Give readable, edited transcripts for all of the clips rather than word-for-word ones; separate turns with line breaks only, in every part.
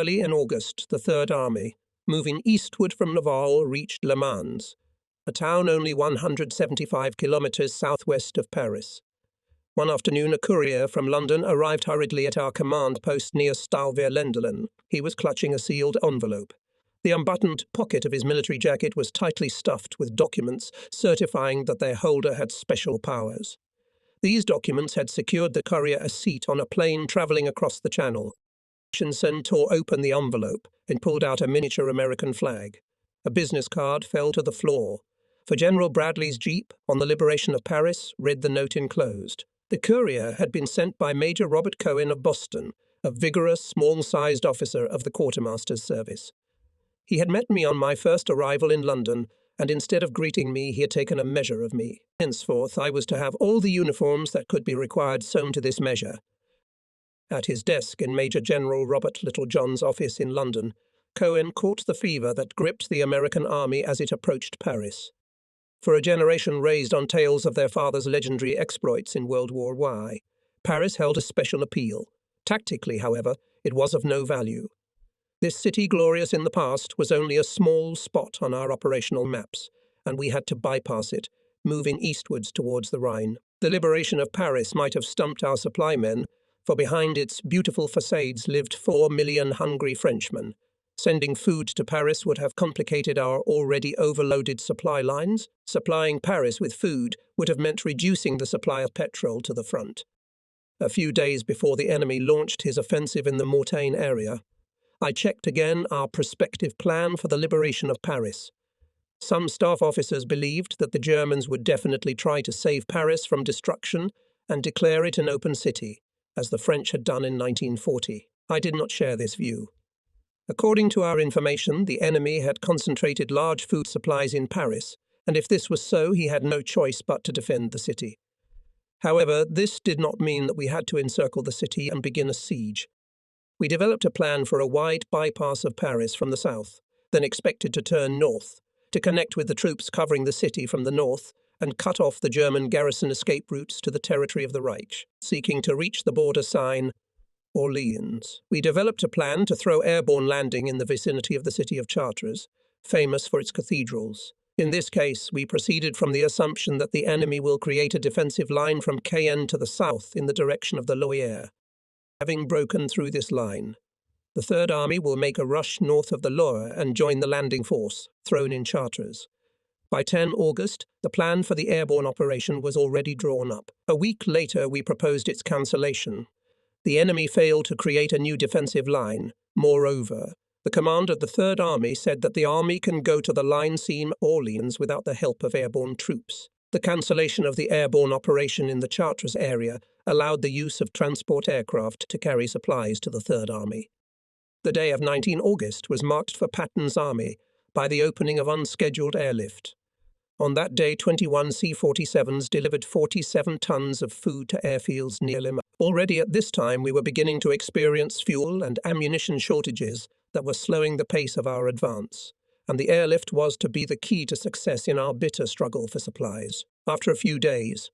Early in August, the Third Army, moving eastward from Naval, reached Le Mans, a town only 175 kilometers southwest of Paris. One afternoon, a courier from London arrived hurriedly at our command post near Stahl-Ver-Lendelen. He was clutching a sealed envelope. The unbuttoned pocket of his military jacket was tightly stuffed with documents certifying that their holder had special powers. These documents had secured the courier a seat on a plane travelling across the Channel. Sen tore open the envelope and pulled out a miniature American flag. A business card fell to the floor. For General Bradley's Jeep, on the liberation of Paris, read the note enclosed. The courier had been sent by Major Robert Cohen of Boston, a vigorous, small-sized officer of the quartermaster's service. He had met me on my first arrival in London, and instead of greeting me, he had taken a measure of me. Henceforth, I was to have all the uniforms that could be required sewn to this measure. At his desk in Major General Robert Littlejohn's office in London, Cohen caught the fever that gripped the American army as it approached Paris. For a generation raised on tales of their father's legendary exploits in World War I, Paris held a special appeal. Tactically, however, it was of no value. This city, glorious in the past, was only a small spot on our operational maps, and we had to bypass it, moving eastwards towards the Rhine. The liberation of Paris might have stumped our supply men, for behind its beautiful facades lived 4 million hungry Frenchmen. Sending food to Paris would have complicated our already overloaded supply lines. Supplying Paris with food would have meant reducing the supply of petrol to the front. A few days before the enemy launched his offensive in the Mortagne area, I checked again our prospective plan for the liberation of Paris. Some staff officers believed that the Germans would definitely try to save Paris from destruction and declare it an open city, as the French had done in 1940. I did not share this view. According to our information, the enemy had concentrated large food supplies in Paris, and if this was so, he had no choice but to defend the city. However, this did not mean that we had to encircle the city and begin a siege. We developed a plan for a wide bypass of Paris from the south, then expected to turn north, to connect with the troops covering the city from the north and cut off the German garrison escape routes to the territory of the Reich, seeking to reach the border sign Orleans. We developed a plan to throw airborne landing in the vicinity of the city of Chartres, famous for its cathedrals. In this case, we proceeded from the assumption that the enemy will create a defensive line from Cayenne to the south in the direction of the Loire. Having broken through this line, the Third Army will make a rush north of the Loire and join the landing force, thrown in Chartres. By 10 August, the plan for the airborne operation was already drawn up. A week later, we proposed its cancellation. The enemy failed to create a new defensive line. Moreover, the command of the Third Army said that the army can go to the line seen Orleans without the help of airborne troops. The cancellation of the airborne operation in the Chartres area allowed the use of transport aircraft to carry supplies to the Third Army. The day of 19 August was marked for Patton's army by the opening of unscheduled airlift. On that day, 21 C-47s delivered 47 tons of food to airfields near Le Mans. Already at this time, we were beginning to experience fuel and ammunition shortages that were slowing the pace of our advance, and the airlift was to be the key to success in our bitter struggle for supplies. After a few days,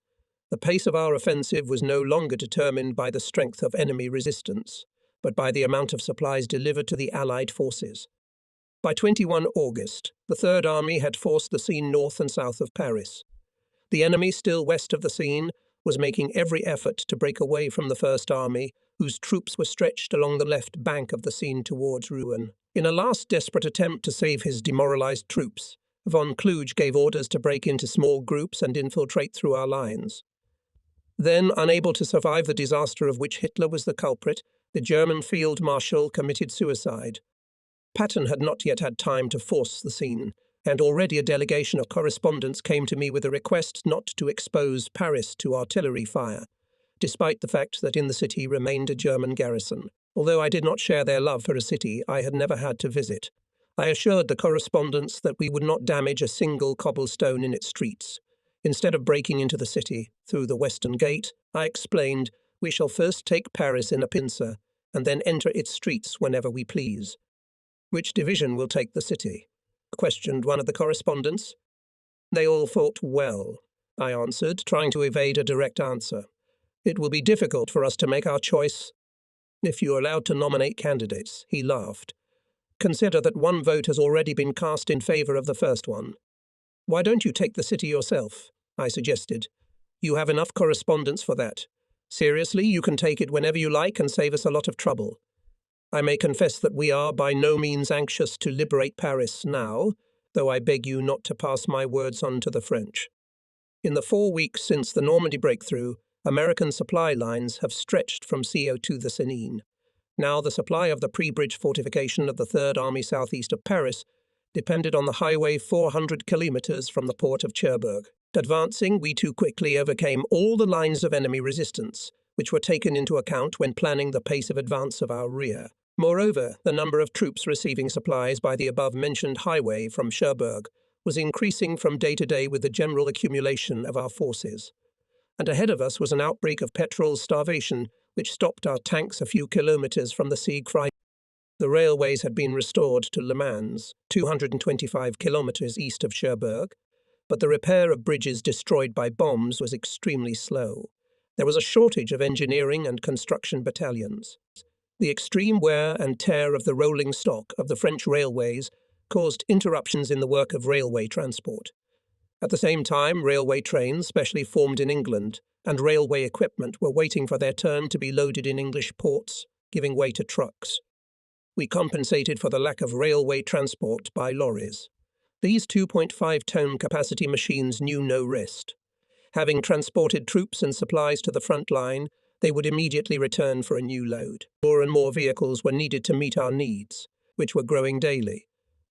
the pace of our offensive was no longer determined by the strength of enemy resistance, but by the amount of supplies delivered to the Allied forces. By 21 August, the Third Army had forced the Seine north and south of Paris. The enemy, still west of the Seine, was making every effort to break away from the First Army, whose troops were stretched along the left bank of the Seine towards Rouen. In a last desperate attempt to save his demoralized troops, von Kluge gave orders to break into small groups and infiltrate through our lines. Then, unable to survive the disaster of which Hitler was the culprit, the German field marshal committed suicide. Patton had not yet had time to force the scene, and already a delegation of correspondents came to me with a request not to expose Paris to artillery fire, despite the fact that in the city remained a German garrison. Although I did not share their love for a city I had never had to visit, I assured the correspondents that we would not damage a single cobblestone in its streets. Instead of breaking into the city through the western gate, I explained, "We shall first take Paris in a pincer, and then enter its streets whenever we please." "Which division will take the city?" questioned one of the correspondents. "They all fought well," I answered, trying to evade a direct answer. "It will be difficult for us to make our choice." If you're allowed to nominate candidates, he laughed. Consider that one vote has already been cast in favor of the first one. Why don't you take the city yourself? I suggested. You have enough correspondence for that. Seriously, you can take it whenever you like and save us a lot of trouble. I may confess that we are by no means anxious to liberate Paris now, though I beg you not to pass my words on to the French. In the 4 weeks since the Normandy breakthrough, American supply lines have stretched from Scio to the Seine. Now the supply of the pre-bridge fortification of the Third Army southeast of Paris depended on the highway 400 kilometers from the port of Cherbourg. Advancing, we too quickly overcame all the lines of enemy resistance, which were taken into account when planning the pace of advance of our rear. Moreover, the number of troops receiving supplies by the above-mentioned highway from Cherbourg was increasing from day to day with the general accumulation of our forces. And ahead of us was an outbreak of petrol starvation, which stopped our tanks a few kilometers from the Siegfried. The railways had been restored to Le Mans, 225 kilometers east of Cherbourg, but the repair of bridges destroyed by bombs was extremely slow. There was a shortage of engineering and construction battalions. The extreme wear and tear of the rolling stock of the French railways caused interruptions in the work of railway transport. At the same time, railway trains, specially formed in England, and railway equipment were waiting for their turn to be loaded in English ports, giving way to trucks. We compensated for the lack of railway transport by lorries. These 2.5-ton capacity machines knew no rest. Having transported troops and supplies to the front line, they would immediately return for a new load. More and more vehicles were needed to meet our needs, which were growing daily,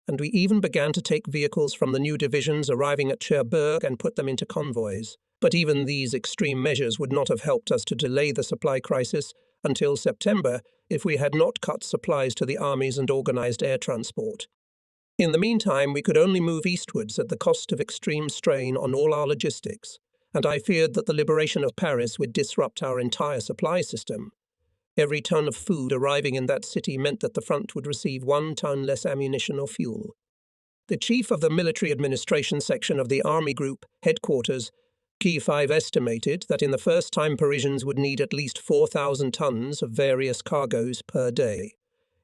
and we even began to take vehicles from the new divisions arriving at Cherbourg and put them into convoys. But even these extreme measures would not have helped us to delay the supply crisis until September if we had not cut supplies to the armies and organized air transport. In the meantime, we could only move eastwards at the cost of extreme strain on all our logistics, and I feared that the liberation of Paris would disrupt our entire supply system. Every ton of food arriving in that city meant that the front would receive 1 ton less ammunition or fuel. The chief of the military administration section of the Army Group, headquarters, Key 5, estimated that in the first time Parisians would need at least 4,000 tons of various cargoes per day.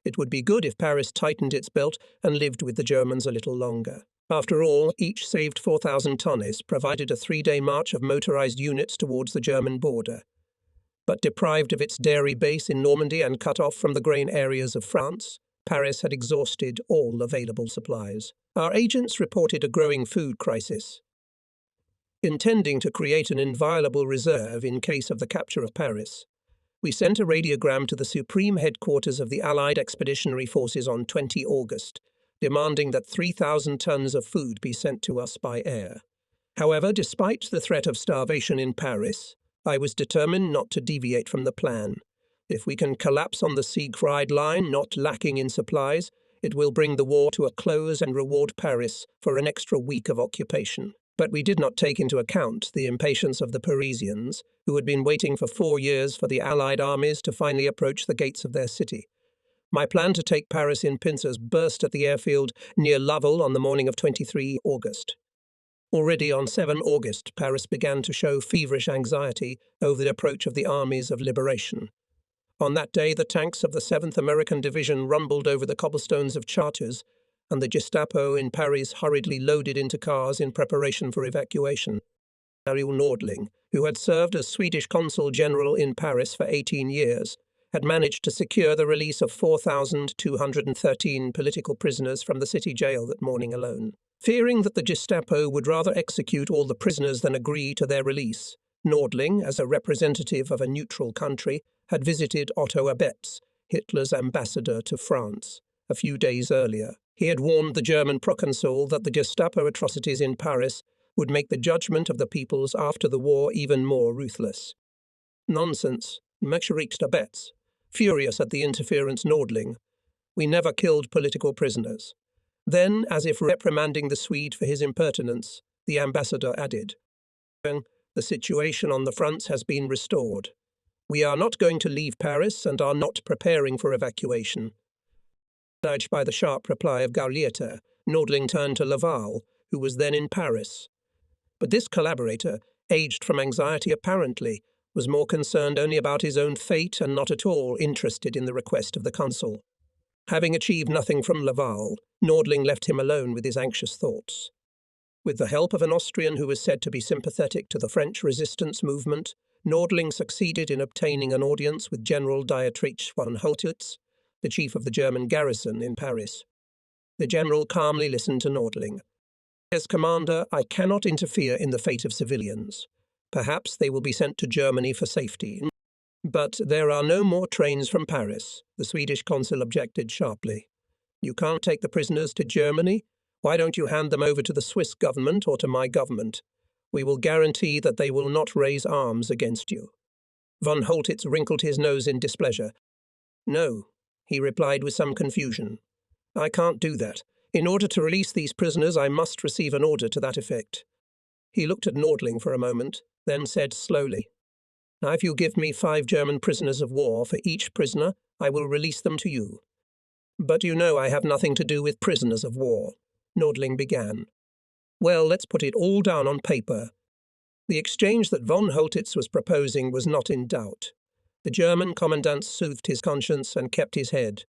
It would be good if Paris tightened its belt and lived with the Germans a little longer. After all, each saved 4,000 tonnes provided a 3-day march of motorized units towards the German border. But deprived of its dairy base in Normandy and cut off from the grain areas of France, Paris had exhausted all available supplies. Our agents reported a growing food crisis. Intending to create an inviolable reserve in case of the capture of Paris, we sent a radiogram to the supreme headquarters of the Allied Expeditionary Forces on 20 August, demanding that 3,000 tons of food be sent to us by air. However, despite the threat of starvation in Paris, I was determined not to deviate from the plan. If we can collapse on the Siegfried line, not lacking in supplies, it will bring the war to a close and reward Paris for an extra week of occupation. But we did not take into account the impatience of the Parisians, who had been waiting for 4 years for the Allied armies to finally approach the gates of their city. My plan to take Paris in pincers burst at the airfield near Laval on the morning of 23 August. Already on 7 August, Paris began to show feverish anxiety over the approach of the armies of liberation. On that day, the tanks of the 7th American Division rumbled over the cobblestones of Chartres, and the Gestapo in Paris hurriedly loaded into cars in preparation for evacuation. Ariel Nordling, who had served as Swedish Consul General in Paris for 18 years, had managed to secure the release of 4,213 political prisoners from the city jail that morning alone. Fearing that the Gestapo would rather execute all the prisoners than agree to their release, Nordling, as a representative of a neutral country, had visited Otto Abetz, Hitler's ambassador to France, a few days earlier. He had warned the German proconsul that the Gestapo atrocities in Paris would make the judgment of the peoples after the war even more ruthless. Nonsense, mechericht Abetz, furious at the interference Nordling. We never killed political prisoners. Then, as if reprimanding the Swede for his impertinence, the ambassador added, "The situation on the fronts has been restored. We are not going to leave Paris and are not preparing for evacuation." Urged by the sharp reply of Gaulieta, Nordling turned to Laval, who was then in Paris. But this collaborator, aged from anxiety apparently, was more concerned only about his own fate and not at all interested in the request of the consul. Having achieved nothing from Laval, Nordling left him alone with his anxious thoughts. With the help of an Austrian who was said to be sympathetic to the French resistance movement, Nordling succeeded in obtaining an audience with General Dietrich von Holtitz, the chief of the German garrison in Paris. The general calmly listened to Nordling. As commander, I cannot interfere in the fate of civilians. Perhaps they will be sent to Germany for safety. But there are no more trains from Paris, the Swedish consul objected sharply. You can't take the prisoners to Germany? Why don't you hand them over to the Swiss government or to my government? We will guarantee that they will not raise arms against you. Von Holtitz wrinkled his nose in displeasure. No, he replied with some confusion. I can't do that. In order to release these prisoners, I must receive an order to that effect. He looked at Nordling for a moment, then said slowly, Now, if you give me 5 German prisoners of war for each prisoner, I will release them to you. But you know I have nothing to do with prisoners of war, Nordling began. Well, let's put it all down on paper. The exchange that von Holtitz was proposing was not in doubt. The German commandant soothed his conscience and kept his head.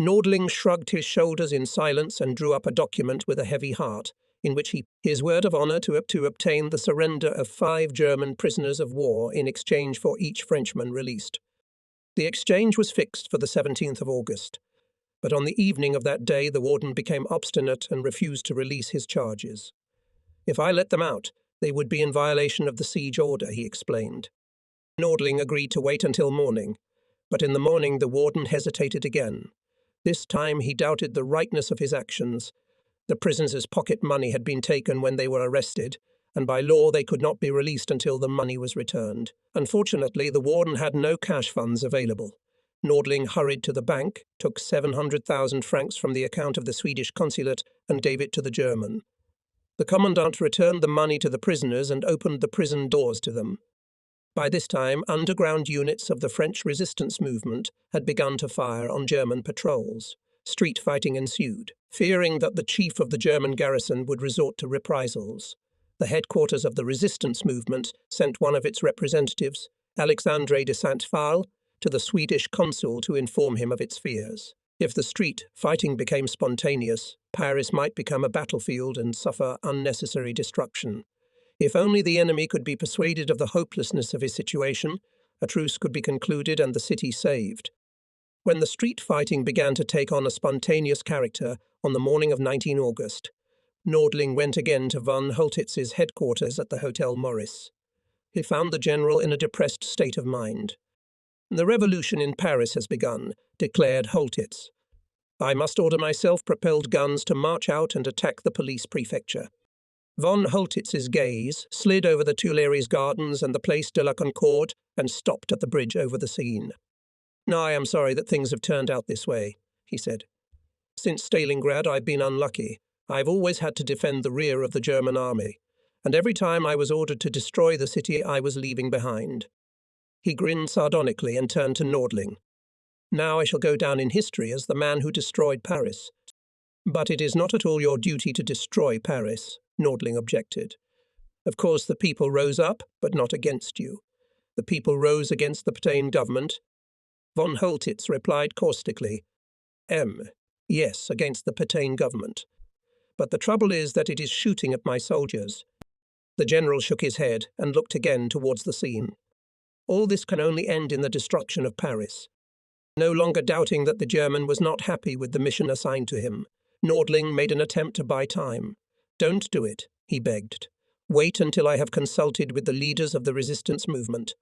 Nordling shrugged his shoulders in silence and drew up a document with a heavy heart, in which his word of honour to obtain the surrender of 5 German prisoners of war in exchange for each Frenchman released. The exchange was fixed for the 17th of August, but on the evening of that day the warden became obstinate and refused to release his charges. If I let them out, they would be in violation of the siege order, he explained. Nordling agreed to wait until morning, but in the morning the warden hesitated again. This time he doubted the rightness of his actions. The prisoners' pocket money had been taken when they were arrested, and by law they could not be released until the money was returned. Unfortunately, the warden had no cash funds available. Nordling hurried to the bank, took 700,000 francs from the account of the Swedish consulate, and gave it to the German. The commandant returned the money to the prisoners and opened the prison doors to them. By this time, underground units of the French resistance movement had begun to fire on German patrols. Street fighting ensued. Fearing that the chief of the German garrison would resort to reprisals, the headquarters of the resistance movement sent one of its representatives, Alexandre de Saint-Phal, to the Swedish consul to inform him of its fears. If the street fighting became spontaneous, Paris might become a battlefield and suffer unnecessary destruction. If only the enemy could be persuaded of the hopelessness of his situation, a truce could be concluded and the city saved. When the street fighting began to take on a spontaneous character on the morning of 19 August, Nordling went again to von Holtitz's headquarters at the Hotel Maurice. He found the general in a depressed state of mind. The revolution in Paris has begun, declared Holtitz. I must order my self-propelled guns to march out and attack the police prefecture. Von Holtitz's gaze slid over the Tuileries Gardens and the Place de la Concorde and stopped at the bridge over the Seine. I am sorry that things have turned out this way, he said. Since Stalingrad I've been unlucky. I've always had to defend the rear of the German army, and every time I was ordered to destroy the city I was leaving behind. He grinned sardonically and turned to Nordling. Now I shall go down in history as the man who destroyed Paris. But it is not at all your duty to destroy Paris, Nordling objected. Of course the people rose up, but not against you. The people rose against the Pétain government. Von Holtitz replied caustically, Yes, against the Pétain government. But the trouble is that it is shooting at my soldiers. The general shook his head and looked again towards the Seine. All this can only end in the destruction of Paris. No longer doubting that the German was not happy with the mission assigned to him, Nordling made an attempt to buy time. Don't do it, he begged. Wait until I have consulted with the leaders of the resistance movement.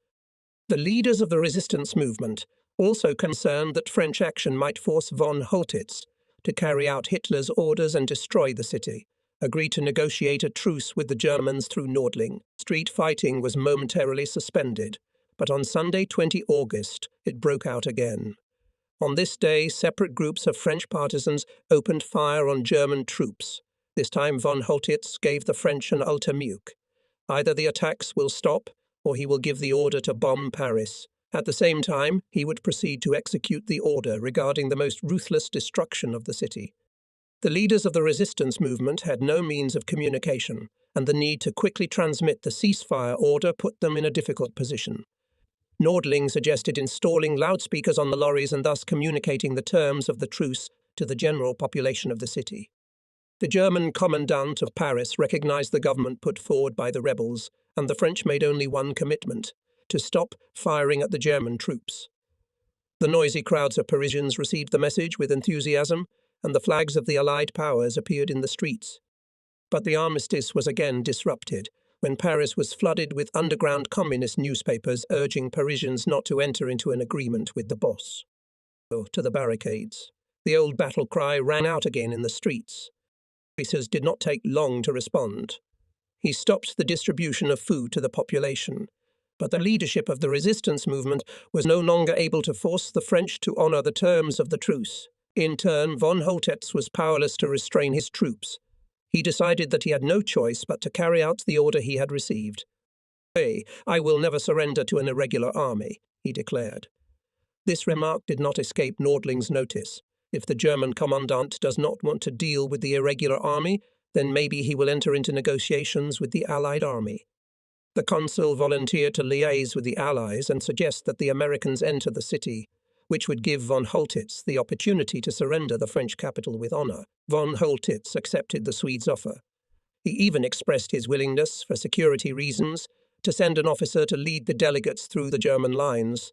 The leaders of the resistance movement, also concerned that French action might force von Holtitz to carry out Hitler's orders and destroy the city, agreed to negotiate a truce with the Germans through Nordling. Street fighting was momentarily suspended, but on Sunday 20 August it broke out again. On this day, separate groups of French partisans opened fire on German troops. This time von Holtitz gave the French an ultimatum. Either the attacks will stop, or he will give the order to bomb Paris. At the same time, he would proceed to execute the order regarding the most ruthless destruction of the city. The leaders of the resistance movement had no means of communication, and the need to quickly transmit the ceasefire order put them in a difficult position. Nordling suggested installing loudspeakers on the lorries and thus communicating the terms of the truce to the general population of the city. The German commandant of Paris recognized the government put forward by the rebels, and the French made only one commitment: to stop firing at the German troops. The noisy crowds of Parisians received the message with enthusiasm, and the flags of the Allied powers appeared in the streets. But the armistice was again disrupted when Paris was flooded with underground communist newspapers urging Parisians not to enter into an agreement with the boss. To the barricades. The old battle cry rang out again in the streets. Officers did not take long to respond. He stopped the distribution of food to the population, but the leadership of the resistance movement was no longer able to force the French to honour the terms of the truce. In turn, von Holtitz was powerless to restrain his troops. He decided that he had no choice but to carry out the order he had received. "I will never surrender to an irregular army," he declared. This remark did not escape Nordling's notice. If the German commandant does not want to deal with the irregular army, then maybe he will enter into negotiations with the Allied army. The consul volunteered to liaise with the Allies and suggest that the Americans enter the city, which would give von Holtitz the opportunity to surrender the French capital with honour. Von Holtitz accepted the Swedes' offer. He even expressed his willingness, for security reasons, to send an officer to lead the delegates through the German lines.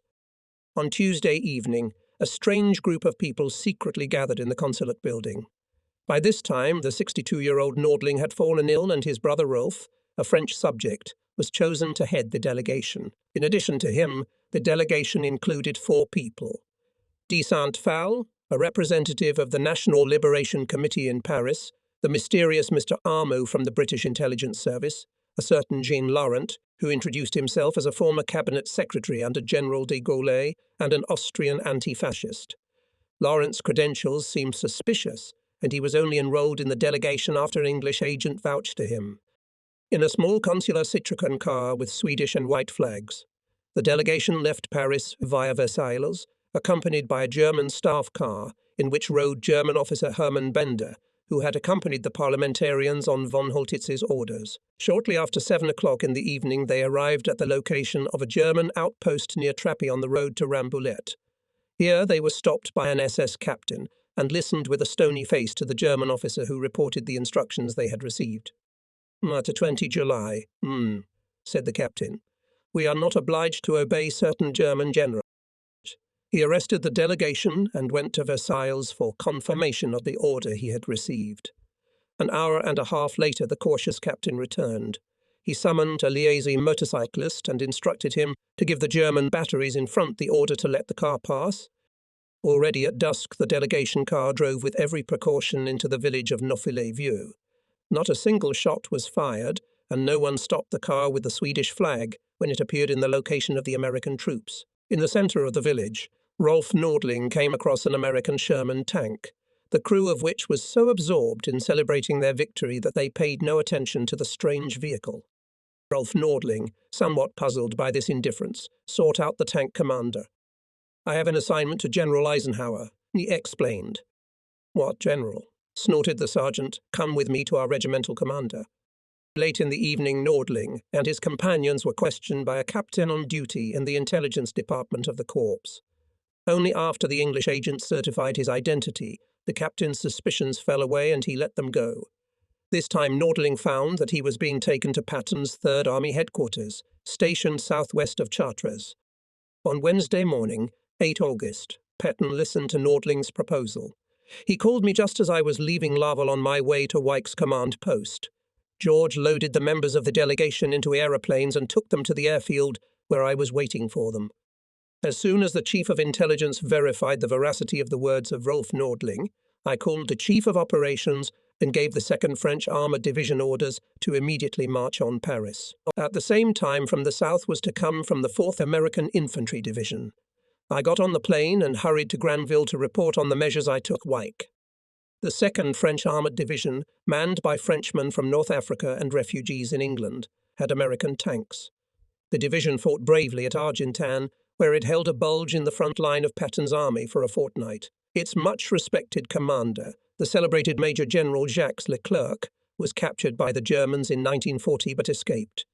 On Tuesday evening, a strange group of people secretly gathered in the consulate building. By this time, the 62-year-old Nordling had fallen ill, and his brother Rolf, a French subject, was chosen to head the delegation. In addition to him, the delegation included 4 people: diesen Fall, a representative of the National Liberation Committee in Paris, the mysterious Mr. Armo from the British Intelligence Service, a certain Jean Laurent, who introduced himself as a former cabinet secretary under General de Gaulle, and an Austrian anti-fascist. Laurent's credentials seemed suspicious, and he was only enrolled in the delegation after an English agent vouched to him. In a small consular Citroën car with Swedish and white flags, the delegation left Paris via Versailles, accompanied by a German staff car in which rode German officer Hermann Bender, who had accompanied the parliamentarians on von Holtitz's orders. Shortly after 7 o'clock in the evening, they arrived at the location of a German outpost near Trappes on the road to Rambouillet. Here they were stopped by an SS captain and listened with a stony face to the German officer who reported the instructions they had received. "To 20 July, said the captain. "We are not obliged to obey certain German generals." He arrested the delegation and went to Versailles for confirmation of the order he had received. An hour and a half later, the cautious captain returned. He summoned a liaison motorcyclist and instructed him to give the German batteries in front the order to let the car pass. Already at dusk, the delegation car drove with every precaution into the village of Neauphle-Vieux. Not a single shot was fired, and no one stopped the car with the Swedish flag when it appeared in the location of the American troops. In the centre of the village, Rolf Nordling came across an American Sherman tank, the crew of which was so absorbed in celebrating their victory that they paid no attention to the strange vehicle. Rolf Nordling, somewhat puzzled by this indifference, sought out the tank commander. "I have an assignment to General Eisenhower," he explained. "What general?" snorted the sergeant. "Come with me to our regimental commander." Late in the evening, Nordling and his companions were questioned by a captain on duty in the intelligence department of the corps. Only after the English agent certified his identity, the captain's suspicions fell away and he let them go. This time Nordling found that he was being taken to Patton's 3rd Army headquarters, stationed southwest of Chartres. On Wednesday morning, 8 August, Patton listened to Nordling's proposal. "He called me just as I was leaving Laval on my way to Wyke's command post. George loaded the members of the delegation into aeroplanes and took them to the airfield where I was waiting for them. As soon as the Chief of Intelligence verified the veracity of the words of Rolf Nordling, I called the Chief of Operations and gave the 2nd French Armoured Division orders to immediately march on Paris. At the same time, from the south was to come from the 4th American Infantry Division. I got on the plane and hurried to Granville to report on the measures I took Wyke. The 2nd French Armoured Division, manned by Frenchmen from North Africa and refugees in England, had American tanks. The division fought bravely at Argentan, where it held a bulge in the front line of Patton's army for a fortnight. Its much-respected commander, the celebrated Major General Jacques Leclerc, was captured by the Germans in 1940 but escaped.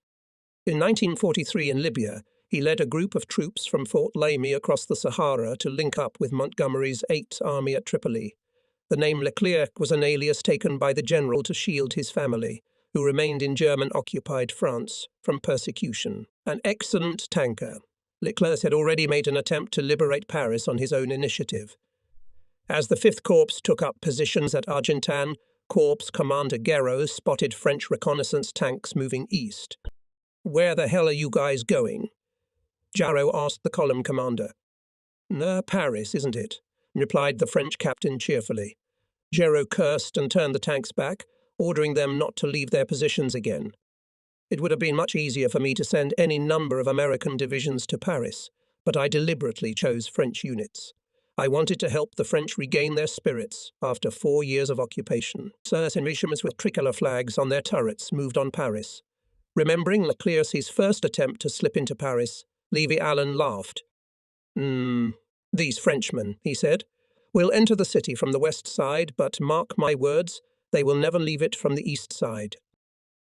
In 1943 in Libya, He led a group of troops from Fort Lamy across the Sahara to link up with Montgomery's 8th Army at Tripoli. The name Leclerc was an alias taken by the general to shield his family, who remained in German-occupied France, from persecution. An excellent tanker, Leclerc had already made an attempt to liberate Paris on his own initiative. As the 5th Corps took up positions at Argentan, Corps Commander Guerrero spotted French reconnaissance tanks moving east. "Where the hell are you guys going?" Guerrero asked the column commander. Paris, isn't it?" replied the French captain cheerfully. Guerrero cursed and turned the tanks back, ordering them not to leave their positions again. It would have been much easier for me to send any number of American divisions to Paris, but I deliberately chose French units. I wanted to help the French regain their spirits after 4 years of occupation. Certain regiments with tricolor flags on their turrets moved on Paris. Remembering Leclerc's first attempt to slip into Paris, Levy Allen laughed. These Frenchmen," he said, "will enter the city from the west side, but mark my words, they will never leave it from the east side."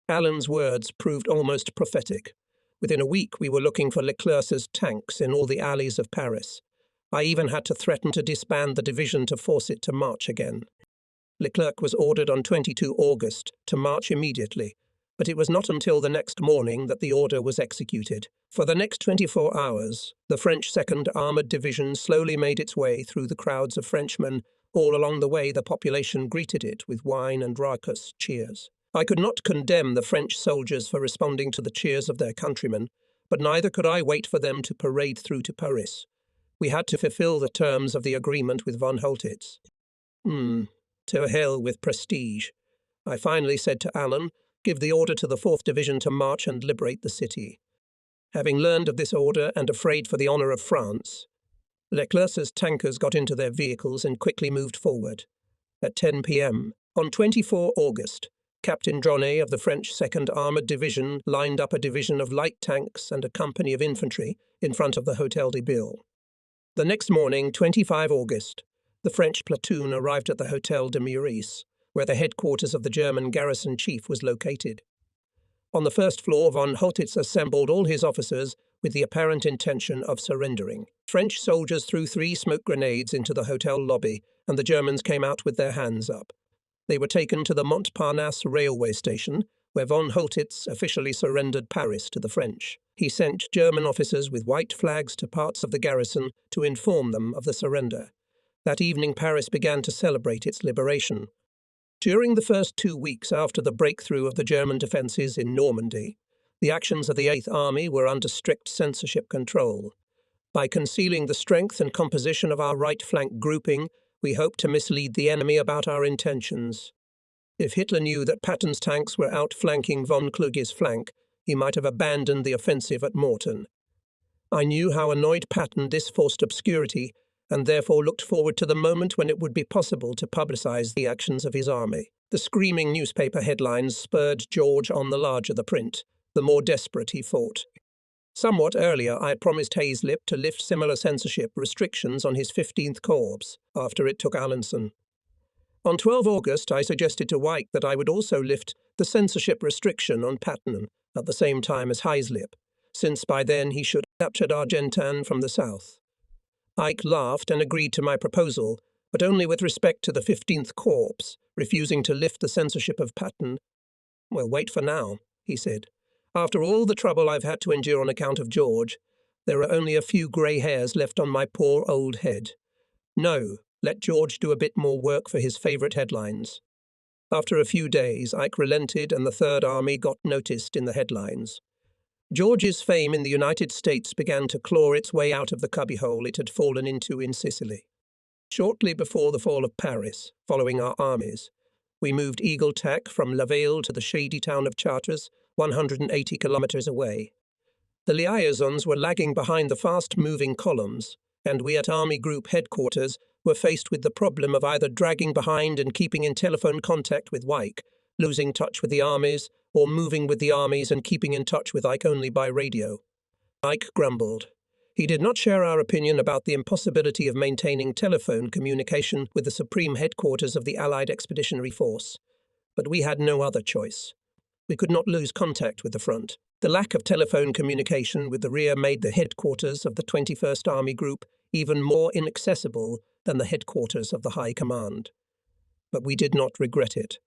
Allen's words proved almost prophetic. Within a week we were looking for Leclerc's tanks in all the alleys of Paris. I even had to threaten to disband the division to force it to march again. Leclerc was ordered on 22 August to march immediately, but it was not until the next morning that the order was executed. For the next 24 hours, the French 2nd Armoured Division slowly made its way through the crowds of Frenchmen. All along the way the population greeted it with wine and raucous cheers. I could not condemn the French soldiers for responding to the cheers of their countrymen, but neither could I wait for them to parade through to Paris. We had to fulfill the terms of the agreement with von Holtitz. To hell with prestige. I finally said to Allen, "Give the order to the 4th Division to march and liberate the city." Having learned of this order and afraid for the honour of France, Leclerc's tankers got into their vehicles and quickly moved forward. At 10 p.m. on 24 August, Captain Dronnet of the French 2nd Armoured Division lined up a division of light tanks and a company of infantry in front of the Hôtel de Ville. The next morning, 25 August, the French platoon arrived at the Hôtel de Meurice, where the headquarters of the German garrison chief was located. On the first floor, von Holtitz assembled all his officers with the apparent intention of surrendering. French soldiers threw 3 smoke grenades into the hotel lobby, and the Germans came out with their hands up. They were taken to the Montparnasse railway station, where von Holtitz officially surrendered Paris to the French. He sent German officers with white flags to parts of the garrison to inform them of the surrender. That evening Paris began to celebrate its liberation. During the first 2 weeks after the breakthrough of the German defences in Normandy, the actions of the 8th Army were under strict censorship control. By concealing the strength and composition of our right flank grouping, we hoped to mislead the enemy about our intentions. If Hitler knew that Patton's tanks were outflanking von Kluge's flank, he might have abandoned the offensive at Morton. I knew how annoyed Patton this forced obscurity, and therefore looked forward to the moment when it would be possible to publicize the actions of his army. The screaming newspaper headlines spurred George on. The larger the print, the more desperate he fought. Somewhat earlier, I had promised Hazlitt to lift similar censorship restrictions on his 15th Corps after it took Alençon. On 12 August, I suggested to Wyke that I would also lift the censorship restriction on Patton at the same time as Hazlitt, since by then he should have captured Argentan from the south. Ike laughed and agreed to my proposal, but only with respect to the 15th Corps, refusing to lift the censorship of Patton. "Well, wait for now," he said. "After all the trouble I've had to endure on account of George, there are only a few grey hairs left on my poor old head. No, let George do a bit more work for his favourite headlines." After a few days, Ike relented and the Third Army got noticed in the headlines. George's fame in the United States began to claw its way out of the cubbyhole it had fallen into in Sicily. Shortly before the fall of Paris, following our armies, we moved Eagle Tack from La Vale to the shady town of Chartres, 180 kilometres away. The liaisons were lagging behind the fast-moving columns, and we at Army Group headquarters were faced with the problem of either dragging behind and keeping in telephone contact with Wyke, losing touch with the armies, or moving with the armies and keeping in touch with Ike only by radio. Ike grumbled. He did not share our opinion about the impossibility of maintaining telephone communication with the supreme headquarters of the Allied Expeditionary Force, but we had no other choice. We could not lose contact with the front. The lack of telephone communication with the rear made the headquarters of the 21st Army Group even more inaccessible than the headquarters of the High Command. But we did not regret it.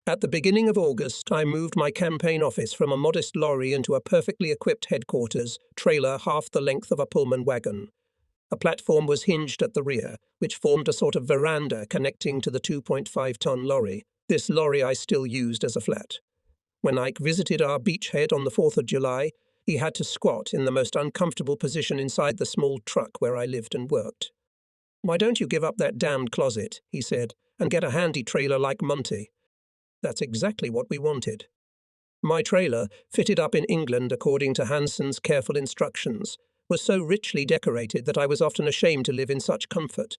At the beginning of August, I moved my campaign office from a modest lorry into a perfectly equipped headquarters trailer half the length of a Pullman wagon. A platform was hinged at the rear, which formed a sort of veranda connecting to the 2.5-ton lorry. This lorry I still used as a flat. When Ike visited our beachhead on the 4th of July, he had to squat in the most uncomfortable position inside the small truck where I lived and worked. "Why don't you give up that damned closet," he said, "and get a handy trailer like Monty?" That's exactly what we wanted. My trailer, fitted up in England according to Hanson's careful instructions, was so richly decorated that I was often ashamed to live in such comfort.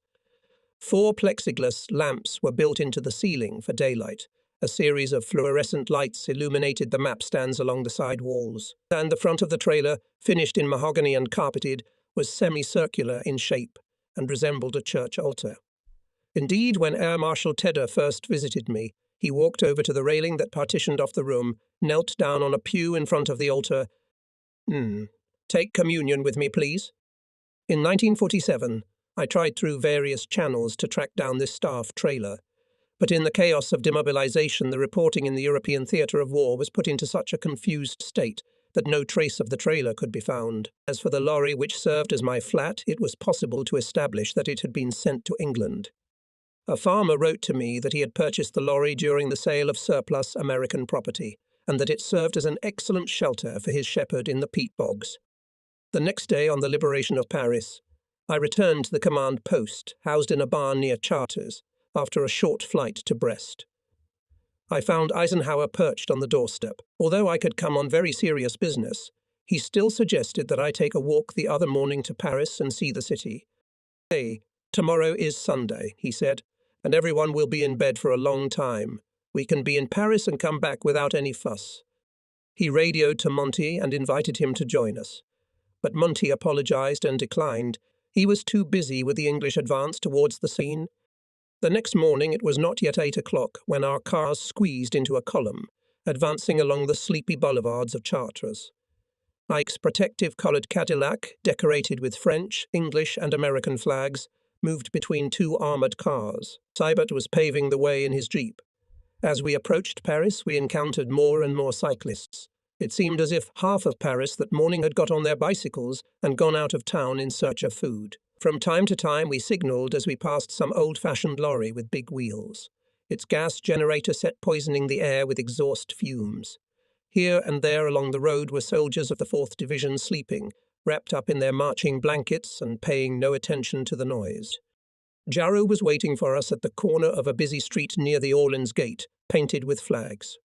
4 plexiglass lamps were built into the ceiling for daylight. A series of fluorescent lights illuminated the map stands along the side walls, and the front of the trailer, finished in mahogany and carpeted, was semicircular in shape and resembled a church altar. Indeed, when Air Marshal Tedder first visited me, he walked over to the railing that partitioned off the room, knelt down on a pew in front of the altar. Take communion with me, please." In 1947, I tried through various channels to track down this staff trailer. But in the chaos of demobilization, the reporting in the European theatre of war was put into such a confused state that no trace of the trailer could be found. As for the lorry which served as my flat, it was possible to establish that it had been sent to England. A farmer wrote to me that he had purchased the lorry during the sale of surplus American property, and that it served as an excellent shelter for his shepherd in the peat bogs. The next day, on the liberation of Paris, I returned to the command post, housed in a barn near Chartres, after a short flight to Brest. I found Eisenhower perched on the doorstep. Although I could come on very serious business, he still suggested that I take a walk the other morning to Paris and see the city. "Hey, tomorrow is Sunday," he said, "and everyone will be in bed for a long time. We can be in Paris and come back without any fuss." He radioed to Monty and invited him to join us. But Monty apologized and declined. He was too busy with the English advance towards the scene. The next morning it was not yet 8 o'clock when our cars squeezed into a column, advancing along the sleepy boulevards of Chartres. Ike's protective-coloured Cadillac, decorated with French, English and American flags, moved between 2 armoured cars. Seibert was paving the way in his jeep. As we approached Paris, we encountered more and more cyclists. It seemed as if half of Paris that morning had got on their bicycles and gone out of town in search of food. From time to time we signalled as we passed some old-fashioned lorry with big wheels. Its gas generator set poisoning the air with exhaust fumes. Here and there along the road were soldiers of the 4th Division sleeping, wrapped up in their marching blankets and paying no attention to the noise. Jarrow was waiting for us at the corner of a busy street near the Orleans Gate, painted with flags.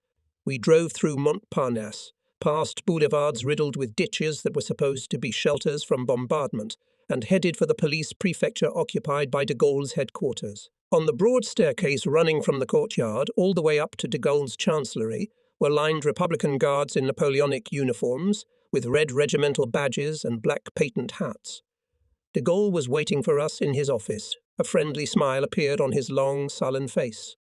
We drove through Montparnasse, past boulevards riddled with ditches that were supposed to be shelters from bombardment, and headed for the police prefecture occupied by de Gaulle's headquarters. On the broad staircase running from the courtyard all the way up to de Gaulle's chancellery were lined Republican guards in Napoleonic uniforms, with red regimental badges and black patent hats. De Gaulle was waiting for us in his office. A friendly smile appeared on his long, sullen face.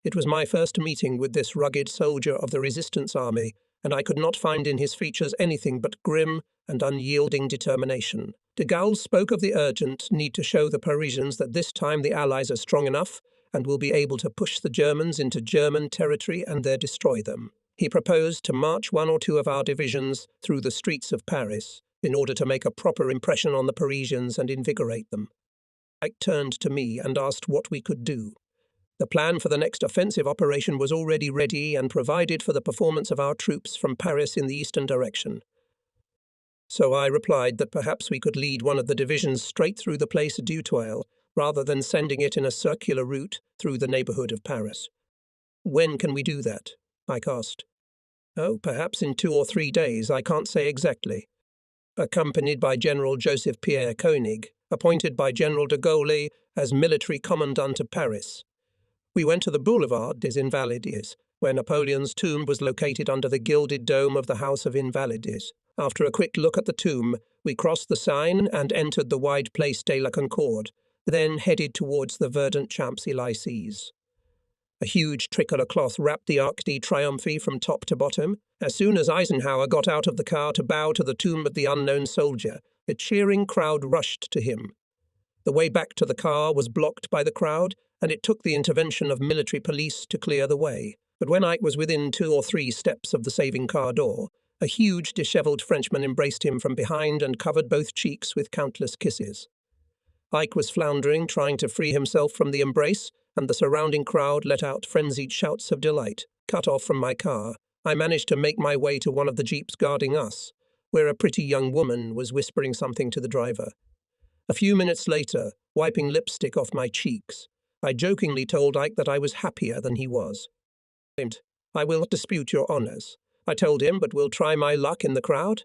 It was my first meeting with this rugged soldier of the resistance army, and I could not find in his features anything but grim and unyielding determination. De Gaulle spoke of the urgent need to show the Parisians that this time the Allies are strong enough and will be able to push the Germans into German territory and there destroy them. He proposed to march 1 or 2 of our divisions through the streets of Paris in order to make a proper impression on the Parisians and invigorate them. Ike turned to me and asked what we could do. The plan for the next offensive operation was already ready and provided for the performance of our troops from Paris in the eastern direction. So I replied that perhaps we could lead one of the divisions straight through the Place d'Étoile, rather than sending it in a circular route through the neighbourhood of Paris. "When can we do that?" Ike asked. "Oh, perhaps in 2 or 3 days, I can't say exactly." Accompanied by General Joseph Pierre Koenig, appointed by General de Gaulle as military commandant of Paris. We went to the Boulevard des Invalides, where Napoleon's tomb was located under the gilded dome of the House of Invalides. After a quick look at the tomb, we crossed the Seine and entered the wide Place de la Concorde, then headed towards the verdant Champs-Élysées. A huge tricolor cloth wrapped the Arc de Triomphe from top to bottom. As soon as Eisenhower got out of the car to bow to the tomb of the unknown soldier, a cheering crowd rushed to him. The way back to the car was blocked by the crowd, and it took the intervention of military police to clear the way. But when Ike was within 2 or 3 steps of the saving car door, a huge, dishevelled Frenchman embraced him from behind and covered both cheeks with countless kisses. Ike was floundering, trying to free himself from the embrace, and the surrounding crowd let out frenzied shouts of delight. Cut off from my car, I managed to make my way to one of the jeeps guarding us, where a pretty young woman was whispering something to the driver. A few minutes later, wiping lipstick off my cheeks, I jokingly told Ike that I was happier than he was. I will not dispute your honours, I told him, but will try my luck in the crowd.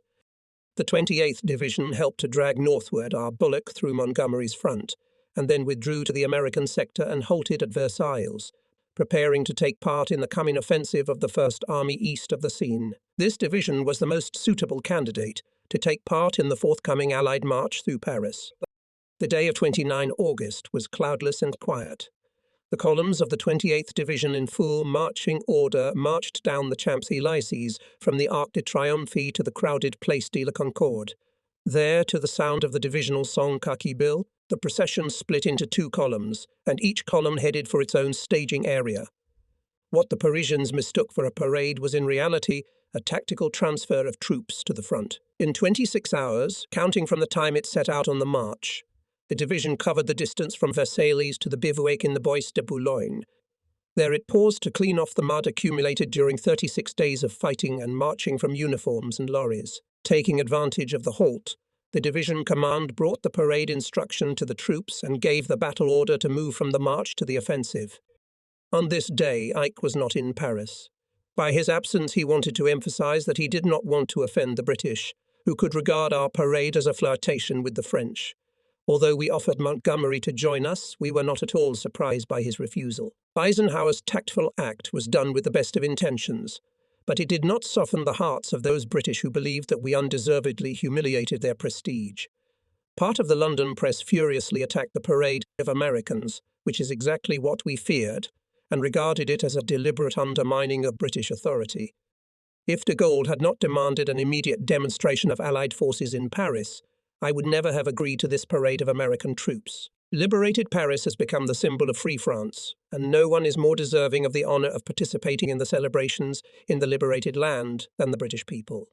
The 28th Division helped to drag northward our bulwark through Montgomery's front, and then withdrew to the American sector and halted at Versailles, preparing to take part in the coming offensive of the First Army east of the Seine. This division was the most suitable candidate to take part in the forthcoming Allied march through Paris. The day of 29 August was cloudless and quiet. The columns of the 28th Division in full marching order marched down the Champs-Élysées from the Arc de Triomphe to the crowded Place de la Concorde. There, to the sound of the divisional song Khaki Bill, the procession split into 2 columns, and each column headed for its own staging area. What the Parisians mistook for a parade was in reality a tactical transfer of troops to the front. In 26 hours, counting from the time it set out on the march, the division covered the distance from Versailles to the bivouac in the Bois de Boulogne. There it paused to clean off the mud accumulated during 36 days of fighting and marching from uniforms and lorries. Taking advantage of the halt, the division command brought the parade instruction to the troops and gave the battle order to move from the march to the offensive. On this day, Ike was not in Paris. By his absence, he wanted to emphasize that he did not want to offend the British, who could regard our parade as a flirtation with the French. Although we offered Montgomery to join us, we were not at all surprised by his refusal. Eisenhower's tactful act was done with the best of intentions, but it did not soften the hearts of those British who believed that we undeservedly humiliated their prestige. Part of the London press furiously attacked the parade of Americans, which is exactly what we feared, and regarded it as a deliberate undermining of British authority. If de Gaulle had not demanded an immediate demonstration of Allied forces in Paris, I would never have agreed to this parade of American troops. Liberated Paris has become the symbol of free France, and no one is more deserving of the honour of participating in the celebrations in the liberated land than the British people.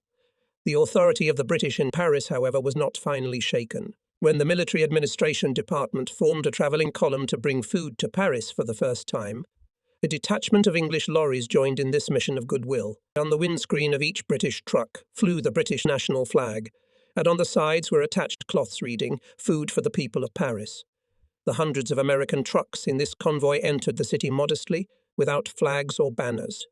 The authority of the British in Paris, however, was not finally shaken. When the military administration department formed a travelling column to bring food to Paris for the first time, a detachment of English lorries joined in this mission of goodwill. On the windscreen of each British truck flew the British national flag, and on the sides were attached cloths reading, "Food for the people of Paris." The hundreds of American trucks in this convoy entered the city modestly, without flags or banners.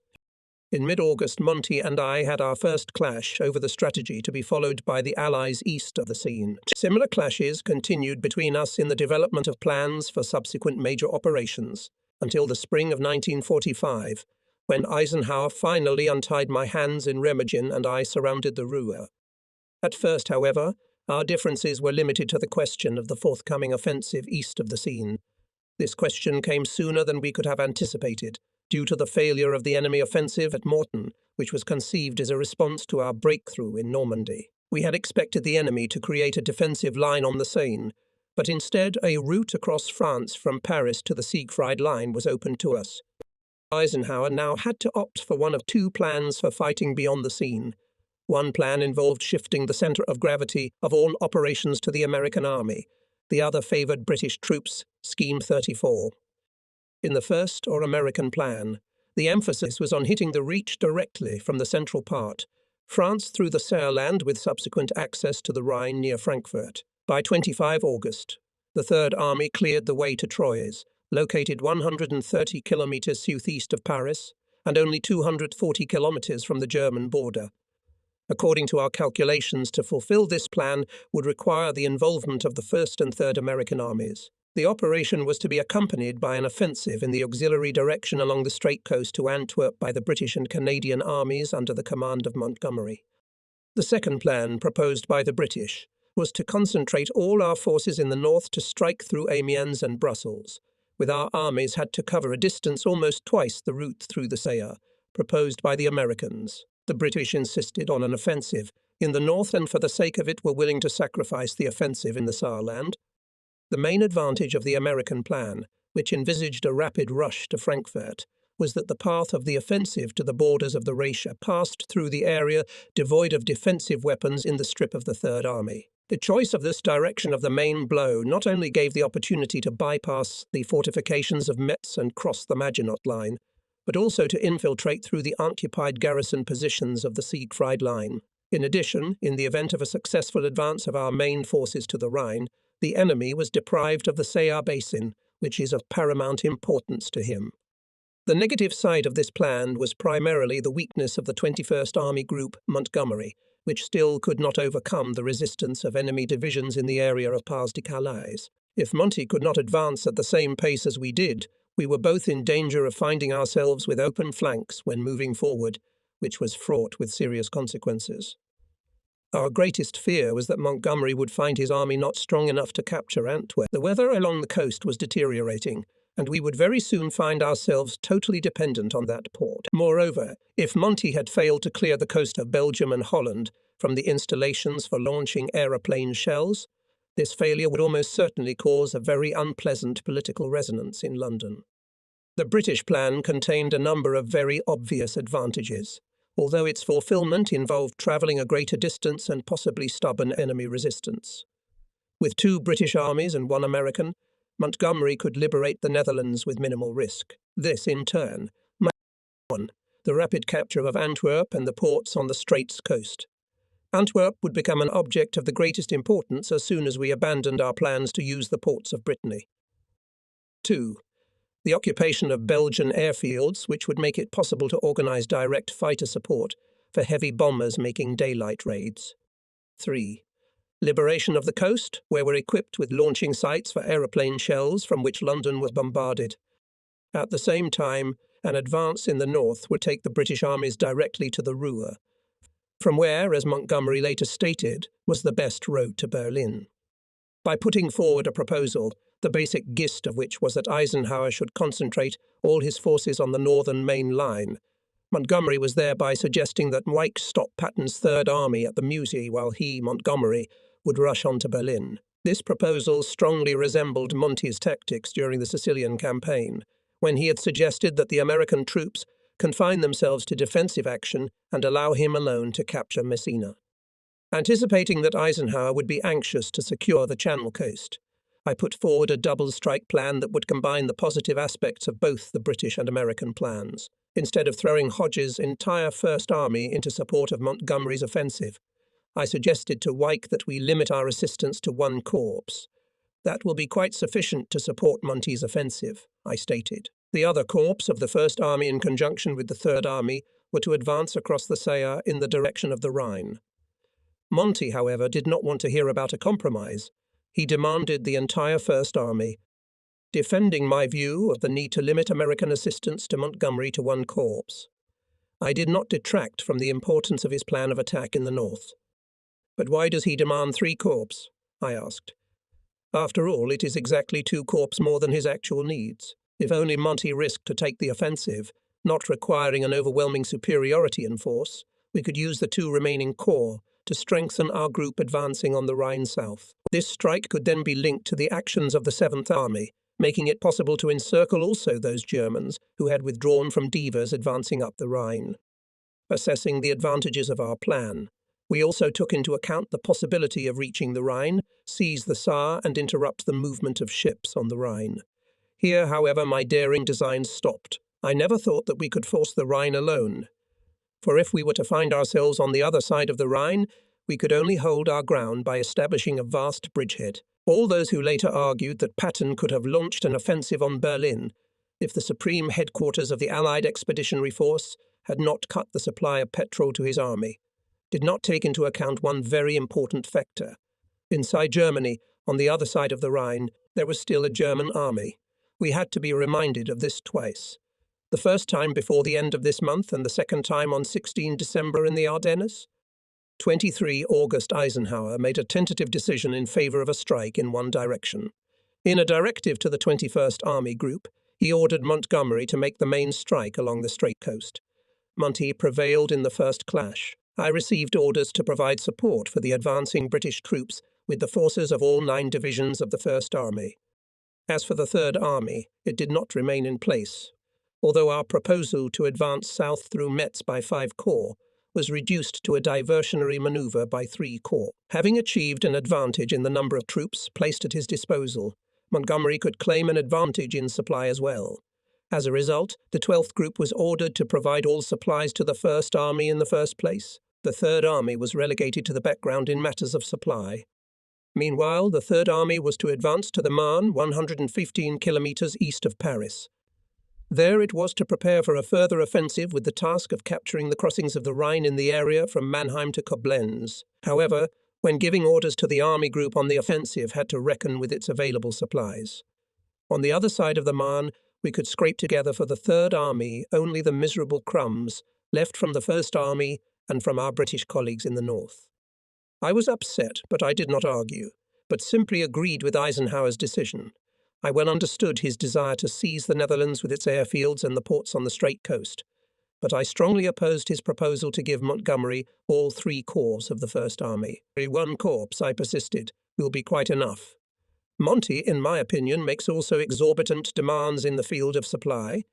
In mid-August, Monty and I had our first clash over the strategy to be followed by the Allies east of the Seine. Similar clashes continued between us in the development of plans for subsequent major operations, until the spring of 1945, when Eisenhower finally untied my hands in Remagen and I surrounded the Ruhr. At first, however, our differences were limited to the question of the forthcoming offensive east of the Seine. This question came sooner than we could have anticipated, due to the failure of the enemy offensive at Mortain, which was conceived as a response to our breakthrough in Normandy. We had expected the enemy to create a defensive line on the Seine, but instead a route across France from Paris to the Siegfried Line was opened to us. Eisenhower now had to opt for one of 2 plans for fighting beyond the Seine. One plan involved shifting the centre of gravity of all operations to the American Army. The other favoured British troops, Scheme 34. In the first, or American plan, the emphasis was on hitting the Reach directly from the central part, France through the Saarland with subsequent access to the Rhine near Frankfurt. By 25 August, the Third Army cleared the way to Troyes, located 130 kilometres southeast of Paris and only 240 kilometres from the German border. According to our calculations, to fulfill this plan would require the involvement of the 1st and 3rd American armies. The operation was to be accompanied by an offensive in the auxiliary direction along the Strait Coast to Antwerp by the British and Canadian armies under the command of Montgomery. The second plan, proposed by the British, was to concentrate all our forces in the north to strike through Amiens and Brussels, with our armies had to cover a distance almost twice the route through the Sayre proposed by the Americans. The British insisted on an offensive in the north and for the sake of it were willing to sacrifice the offensive in the Saarland. The main advantage of the American plan, which envisaged a rapid rush to Frankfurt, was that the path of the offensive to the borders of the Reich passed through the area devoid of defensive weapons in the strip of the Third Army. The choice of this direction of the main blow not only gave the opportunity to bypass the fortifications of Metz and cross the Maginot Line, but also to infiltrate through the occupied garrison positions of the Siegfried Line. In addition, in the event of a successful advance of our main forces to the Rhine, the enemy was deprived of the Sayre Basin, which is of paramount importance to him. The negative side of this plan was primarily the weakness of the 21st Army Group, Montgomery, which still could not overcome the resistance of enemy divisions in the area of Pas de Calais. If Monty could not advance at the same pace as we did, we were both in danger of finding ourselves with open flanks when moving forward, which was fraught with serious consequences. Our greatest fear was that Montgomery would find his army not strong enough to capture Antwerp. The weather along the coast was deteriorating, and we would very soon find ourselves totally dependent on that port. Moreover, if Monty had failed to clear the coast of Belgium and Holland from the installations for launching aeroplane shells, this failure would almost certainly cause a very unpleasant political resonance in London. The British plan contained a number of very obvious advantages, although its fulfillment involved travelling a greater distance and possibly stubborn enemy resistance. With 2 British armies and 1 American, Montgomery could liberate the Netherlands with minimal risk. This, in turn, might be the rapid capture of Antwerp and the ports on the Straits coast. Antwerp would become an object of the greatest importance as soon as we abandoned our plans to use the ports of Brittany. 2. The occupation of Belgian airfields, which would make it possible to organize direct fighter support for heavy bombers making daylight raids. 3. Liberation of the coast, where we're equipped with launching sites for aeroplane shells from which London was bombarded. At the same time, an advance in the north would take the British armies directly to the Ruhr, from where, as Montgomery later stated, was the best road to Berlin. By putting forward a proposal, the basic gist of which was that Eisenhower should concentrate all his forces on the northern main line, Montgomery was thereby suggesting that Wyke stop Patton's Third Army at the Meuse while he, Montgomery, would rush on to Berlin. This proposal strongly resembled Monty's tactics during the Sicilian campaign, when he had suggested that the American troops confine themselves to defensive action and allow him alone to capture Messina. Anticipating that Eisenhower would be anxious to secure the Channel coast, I put forward a double-strike plan that would combine the positive aspects of both the British and American plans. Instead of throwing Hodges' entire First Army into support of Montgomery's offensive, I suggested to Wyke that we limit our assistance to 1 corps. That will be quite sufficient to support Monty's offensive, I stated. The other corps of the First Army in conjunction with the Third Army were to advance across the Sayre in the direction of the Rhine. Monty, however, did not want to hear about a compromise. He demanded the entire First Army, defending my view of the need to limit American assistance to Montgomery to 1 corps. I did not detract from the importance of his plan of attack in the north. But why does he demand 3 corps? I asked. After all, it is exactly 2 corps more than his actual needs. If only Monty risked to take the offensive, not requiring an overwhelming superiority in force, we could use the 2 remaining corps to strengthen our group advancing on the Rhine south. This strike could then be linked to the actions of the 7th Army, making it possible to encircle also those Germans who had withdrawn from Devers advancing up the Rhine. Assessing the advantages of our plan, we also took into account the possibility of reaching the Rhine, seize the Saar, and interrupt the movement of ships on the Rhine. Here, however, my daring designs stopped. I never thought that we could force the Rhine alone. For if we were to find ourselves on the other side of the Rhine, we could only hold our ground by establishing a vast bridgehead. All those who later argued that Patton could have launched an offensive on Berlin if the supreme headquarters of the Allied Expeditionary Force had not cut the supply of petrol to his army, did not take into account one very important factor. Inside Germany, on the other side of the Rhine, there was still a German army. We had to be reminded of this twice. The first time before the end of this month and the second time on 16 December in the Ardennes. 23 August Eisenhower made a tentative decision in favor of a strike in one direction. In a directive to the 21st Army Group, he ordered Montgomery to make the main strike along the Strait Coast. Monty prevailed in the first clash. I received orders to provide support for the advancing British troops with the forces of all 9 divisions of the First Army. As for the Third Army, it did not remain in place, although our proposal to advance south through Metz by 5 corps was reduced to a diversionary manoeuvre by 3 corps. Having achieved an advantage in the number of troops placed at his disposal, Montgomery could claim an advantage in supply as well. As a result, the 12th Group was ordered to provide all supplies to the First Army in the first place. The Third Army was relegated to the background in matters of supply. Meanwhile, the Third Army was to advance to the Marne, 115 kilometres east of Paris. There it was to prepare for a further offensive with the task of capturing the crossings of the Rhine in the area from Mannheim to Koblenz. However, when giving orders to the Army Group on the offensive, had to reckon with its available supplies. On the other side of the Marne, we could scrape together for the Third Army only the miserable crumbs left from the First Army and from our British colleagues in the north. I was upset, but I did not argue, but simply agreed with Eisenhower's decision. I well understood his desire to seize the Netherlands with its airfields and the ports on the Strait Coast, but I strongly opposed his proposal to give Montgomery all 3 corps of the First Army. 1 corps, I persisted, will be quite enough. Monty, in my opinion, makes also exorbitant demands in the field of supply.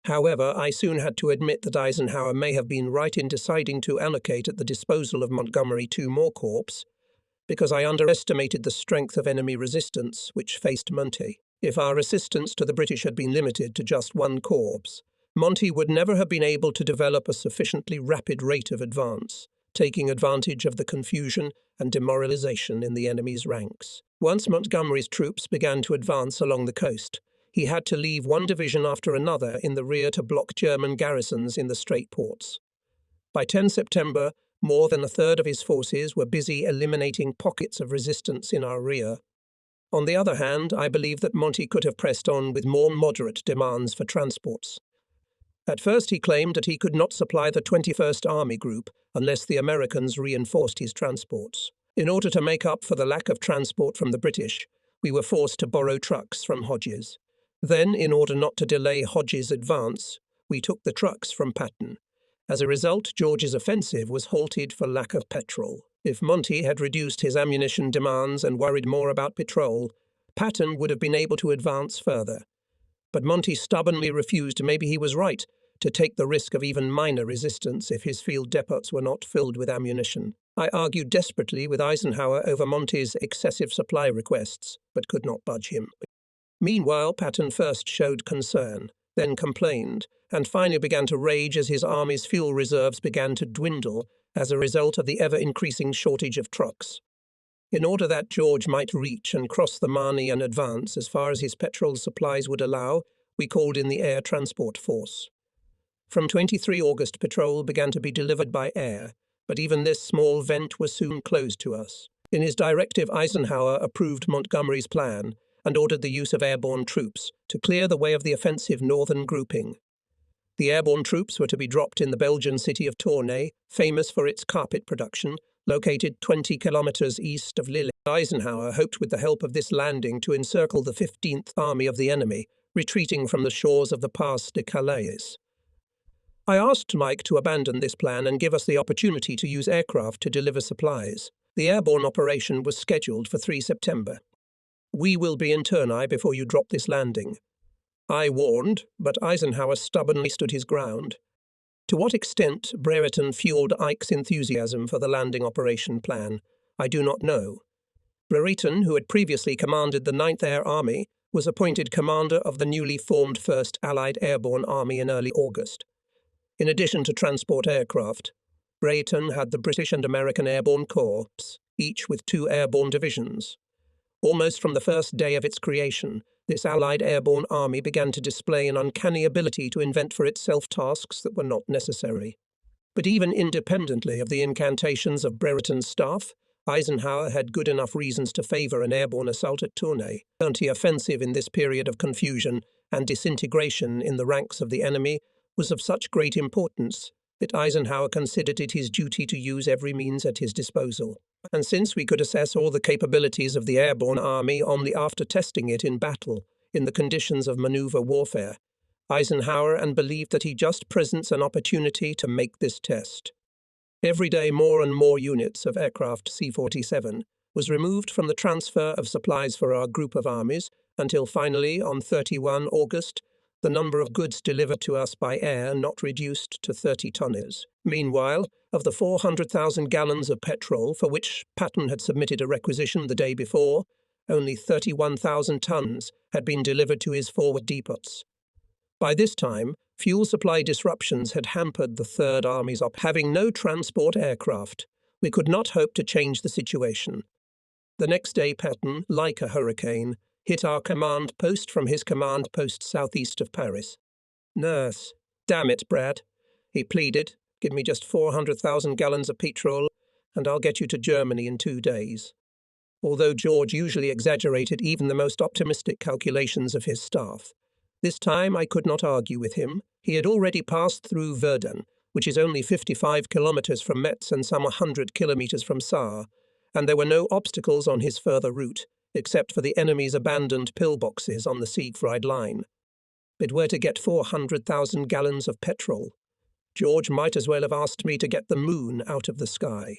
However, I soon had to admit that Eisenhower may have been right in deciding to allocate at the disposal of Montgomery 2 more corps, because I underestimated the strength of enemy resistance which faced Monty. If our resistance to the British had been limited to just 1 corps, Monty would never have been able to develop a sufficiently rapid rate of advance, taking advantage of the confusion and demoralization in the enemy's ranks. Once Montgomery's troops began to advance along the coast, he had to leave one division after another in the rear to block German garrisons in the Strait ports. By 10 September, more than a third of his forces were busy eliminating pockets of resistance in our rear. On the other hand, I believe that Monty could have pressed on with more moderate demands for transports. At first he claimed that he could not supply the 21st Army Group unless the Americans reinforced his transports. In order to make up for the lack of transport from the British, we were forced to borrow trucks from Hodges. Then, in order not to delay Hodges' advance, we took the trucks from Patton. As a result, George's offensive was halted for lack of petrol. If Monty had reduced his ammunition demands and worried more about petrol, Patton would have been able to advance further. But Monty stubbornly refused, maybe he was right, to take the risk of even minor resistance if his field depots were not filled with ammunition. I argued desperately with Eisenhower over Monty's excessive supply requests, but could not budge him. Meanwhile, Patton first showed concern, then complained, and finally began to rage as his army's fuel reserves began to dwindle as a result of the ever-increasing shortage of trucks. In order that George might reach and cross the Marne and advance as far as his petrol supplies would allow, we called in the Air Transport Force. From 23 August, patrol began to be delivered by air, but even this small vent was soon closed to us. In his directive, Eisenhower approved Montgomery's plan and ordered the use of airborne troops to clear the way of the offensive northern grouping. The airborne troops were to be dropped in the Belgian city of Tournai, famous for its carpet production, located 20 kilometers east of Lille. Eisenhower hoped with the help of this landing to encircle the 15th Army of the enemy, retreating from the shores of the Pass de Calais. I asked Mike to abandon this plan and give us the opportunity to use aircraft to deliver supplies. The airborne operation was scheduled for 3 September. "We will be in Tournai before you drop this landing." I warned, but Eisenhower stubbornly stood his ground. To what extent Brereton fueled Ike's enthusiasm for the landing operation plan, I do not know. Brereton, who had previously commanded the 9th Air Army, was appointed commander of the newly formed 1st Allied Airborne Army in early August. In addition to transport aircraft, Brereton had the British and American Airborne Corps, each with 2 airborne divisions. Almost from the first day of its creation, this Allied Airborne Army began to display an uncanny ability to invent for itself tasks that were not necessary. But even independently of the incantations of Brereton's staff, Eisenhower had good enough reasons to favour an airborne assault at Tournai. The anti-offensive in this period of confusion and disintegration in the ranks of the enemy was of such great importance But Eisenhower considered it his duty to use every means at his disposal. And since we could assess all the capabilities of the airborne army only after testing it in battle, in the conditions of maneuver warfare, Eisenhower believed that he just presents an opportunity to make this test. Every day more and more units of aircraft C-47 was removed from the transfer of supplies for our group of armies until finally, on 31 August, the number of goods delivered to us by air not reduced to 30 tonnes. Meanwhile, of the 400,000 gallons of petrol for which Patton had submitted a requisition the day before, only 31,000 tonnes had been delivered to his forward depots. By this time, fuel supply disruptions had hampered the Third Army's having no transport aircraft. We could not hope to change the situation. The next day, Patton, like a hurricane, hit our command post from his command post southeast of Paris. "Nurse, damn it, Brad," he pleaded, "give me just 400,000 gallons of petrol, and I'll get you to Germany in 2 days." Although George usually exaggerated even the most optimistic calculations of his staff, this time I could not argue with him. He had already passed through Werden, which is only 55 kilometers from Metz and some 100 kilometers from Saar, and there were no obstacles on his further route, except for the enemy's abandoned pillboxes on the Siegfried line. But where to get 400,000 gallons of petrol? George might as well have asked me to get the moon out of the sky.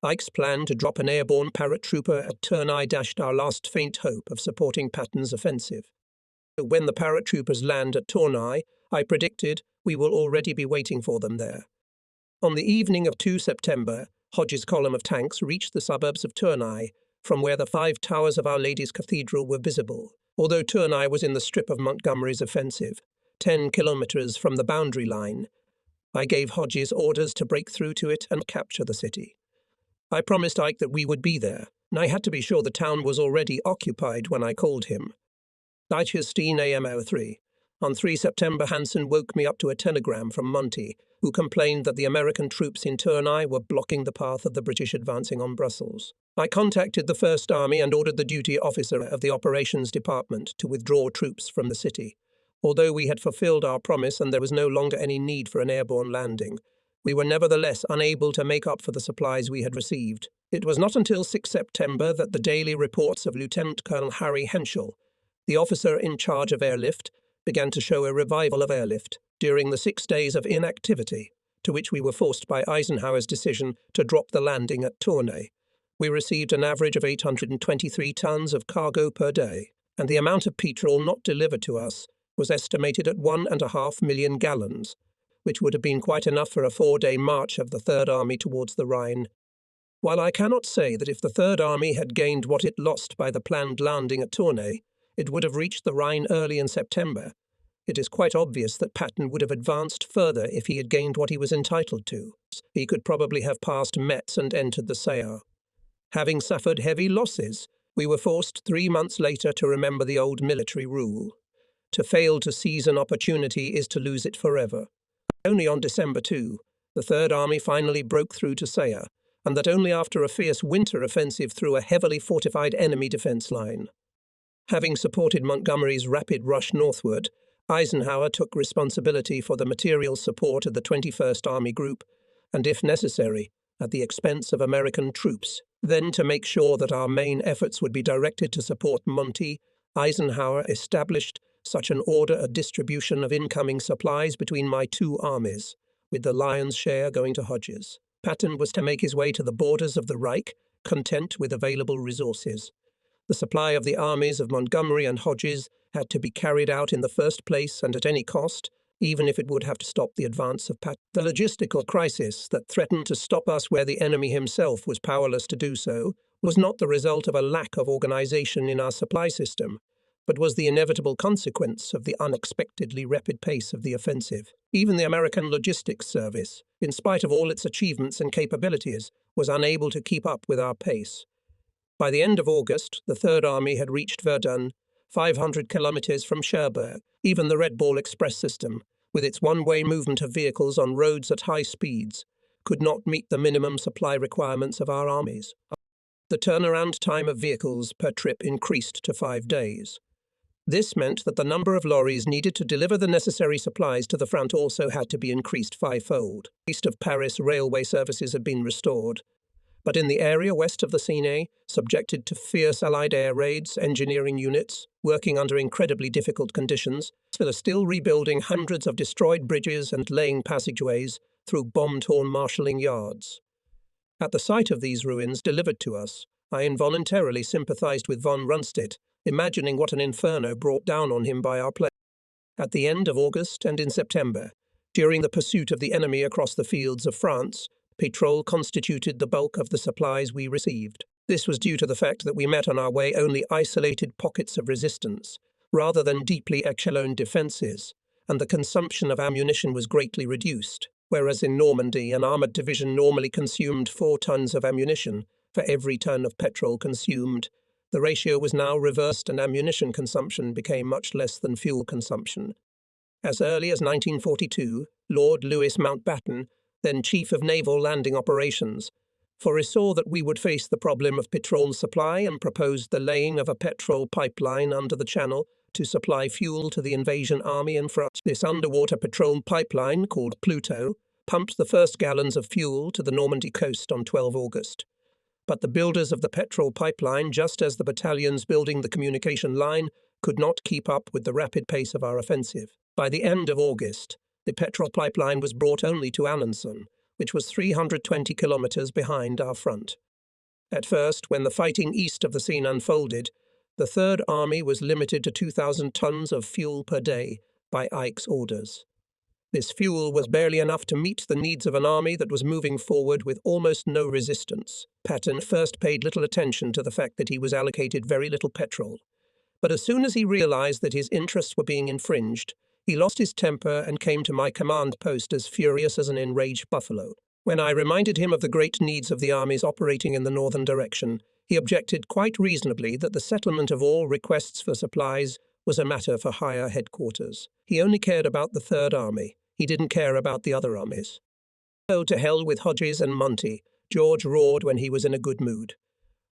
Ike's plan to drop an airborne paratrooper at Tournai dashed our last faint hope of supporting Patton's offensive. When the paratroopers land at Tournai, I predicted we will already be waiting for them there. On the evening of 2 September, Hodges' column of tanks reached the suburbs of Tournai, from where the 5 towers of Our Lady's Cathedral were visible. Although Tournai was in the strip of Montgomery's offensive, 10 kilometers from the boundary line, I gave Hodges orders to break through to it and capture the city. I promised Ike that we would be there, and I had to be sure the town was already occupied when I called him. 9:15 a.m. 03. On 3 September, Hansen woke me up to a telegram from Monty, who complained that the American troops in Tournai were blocking the path of the British advancing on Brussels. I contacted the First Army and ordered the duty officer of the Operations Department to withdraw troops from the city. Although we had fulfilled our promise and there was no longer any need for an airborne landing, we were nevertheless unable to make up for the supplies we had received. It was not until 6 September that the daily reports of Lieutenant Colonel Harry Henschel, the officer in charge of airlift, began to show a revival of airlift during the 6 days of inactivity, to which we were forced by Eisenhower's decision to drop the landing at Tournai. We received an average of 823 tons of cargo per day, and the amount of petrol not delivered to us was estimated at 1.5 million gallons, which would have been quite enough for a 4-day march of the Third Army towards the Rhine. While I cannot say that if the Third Army had gained what it lost by the planned landing at Tournai, it would have reached the Rhine early in September, it is quite obvious that Patton would have advanced further if he had gained what he was entitled to. He could probably have passed Metz and entered the Saar. Having suffered heavy losses, we were forced 3 months later to remember the old military rule. To fail to seize an opportunity is to lose it forever. Only on December 2, the Third Army finally broke through to Saar, and that only after a fierce winter offensive through a heavily fortified enemy defense line. Having supported Montgomery's rapid rush northward, Eisenhower took responsibility for the material support of the 21st Army Group, and if necessary, at the expense of American troops. Then, to make sure that our main efforts would be directed to support Monty, Eisenhower established such an order of distribution of incoming supplies between my 2 armies, with the lion's share going to Hodges. Patton was to make his way to the borders of the Reich, content with available resources. The supply of the armies of Montgomery and Hodges had to be carried out in the first place and at any cost, even if it would have to stop the advance of Patton. The logistical crisis that threatened to stop us where the enemy himself was powerless to do so was not the result of a lack of organization in our supply system, but was the inevitable consequence of the unexpectedly rapid pace of the offensive. Even the American Logistics Service, in spite of all its achievements and capabilities, was unable to keep up with our pace. By the end of August, the Third Army had reached Verdun, 500 kilometers from Cherbourg. Even the Red Ball Express system, with its one-way movement of vehicles on roads at high speeds, could not meet the minimum supply requirements of our armies. The turnaround time of vehicles per trip increased to 5 days. This meant that the number of lorries needed to deliver the necessary supplies to the front also had to be increased fivefold. East of Paris, railway services had been restored, but in the area west of the Seine, subjected to fierce Allied air raids, engineering units, working under incredibly difficult conditions, are still rebuilding hundreds of destroyed bridges and laying passageways through bomb-torn marshalling yards. At the sight of these ruins delivered to us, I involuntarily sympathized with von Rundstedt, imagining what an inferno brought down on him by our plane. At the end of August and in September, during the pursuit of the enemy across the fields of France, petrol constituted the bulk of the supplies we received. This was due to the fact that we met on our way only isolated pockets of resistance, rather than deeply echeloned defences, and the consumption of ammunition was greatly reduced, whereas in Normandy an armoured division normally consumed 4 tons of ammunition for every ton of petrol consumed. The ratio was now reversed and ammunition consumption became much less than fuel consumption. As early as 1942, Lord Louis Mountbatten, then Chief of Naval Landing Operations, foresaw that we would face the problem of petrol supply and proposed the laying of a petrol pipeline under the Channel to supply fuel to the invasion army in France. This underwater petrol pipeline, called Pluto, pumped the first gallons of fuel to the Normandy coast on 12 August. But the builders of the petrol pipeline, just as the battalions building the communication line, could not keep up with the rapid pace of our offensive. By the end of August, the petrol pipeline was brought only to Alençon, which was 320 kilometers behind our front. At first, when the fighting east of the Seine unfolded, the Third Army was limited to 2,000 tons of fuel per day by Ike's orders. This fuel was barely enough to meet the needs of an army that was moving forward with almost no resistance. Patton first paid little attention to the fact that he was allocated very little petrol, but as soon as he realized that his interests were being infringed, he lost his temper and came to my command post as furious as an enraged buffalo. When I reminded him of the great needs of the armies operating in the northern direction, he objected quite reasonably that the settlement of all requests for supplies was a matter for higher headquarters. He only cared about the Third Army. He didn't care about the other armies. "Oh, to hell with Hodges and Monty," George roared when he was in a good mood.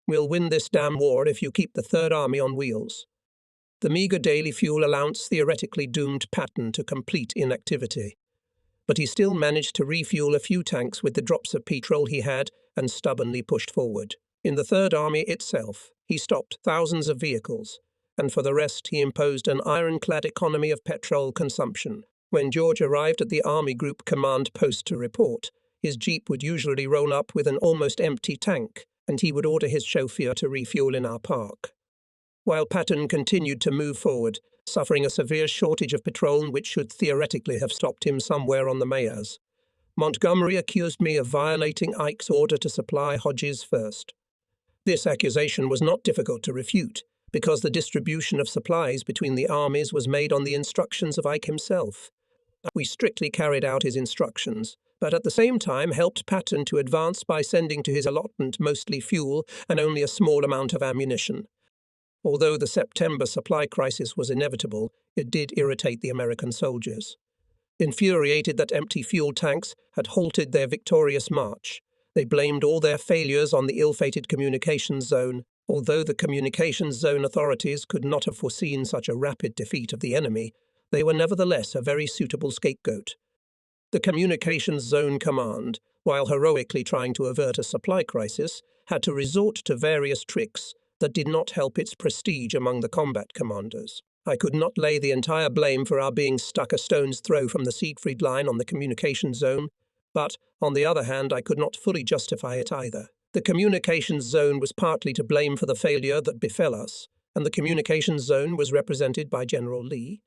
"We'll win this damn war if you keep the Third Army on wheels." The meagre daily fuel allowance theoretically doomed Patton to complete inactivity. But he still managed to refuel a few tanks with the drops of petrol he had and stubbornly pushed forward. In the Third Army itself, he stopped thousands of vehicles, and for the rest he imposed an ironclad economy of petrol consumption. When George arrived at the Army Group Command post to report, his jeep would usually roll up with an almost empty tank, and he would order his chauffeur to refuel in our park. While Patton continued to move forward, suffering a severe shortage of petrol which should theoretically have stopped him somewhere on the Meuse, Montgomery accused me of violating Ike's order to supply Hodges first. This accusation was not difficult to refute, because the distribution of supplies between the armies was made on the instructions of Ike himself. We strictly carried out his instructions, but at the same time helped Patton to advance by sending to his allotment mostly fuel and only a small amount of ammunition. Although the September supply crisis was inevitable, it did irritate the American soldiers. Infuriated that empty fuel tanks had halted their victorious march, they blamed all their failures on the ill-fated communications zone. Although the communications zone authorities could not have foreseen such a rapid defeat of the enemy, they were nevertheless a very suitable scapegoat. The Communications Zone Command, while heroically trying to avert a supply crisis, had to resort to various tricks that did not help its prestige among the combat commanders. I could not lay the entire blame for our being stuck a stone's throw from the Siegfried Line on the communications zone, but, on the other hand, I could not fully justify it either. The communications zone was partly to blame for the failure that befell us, and the communications zone was represented by General Lee.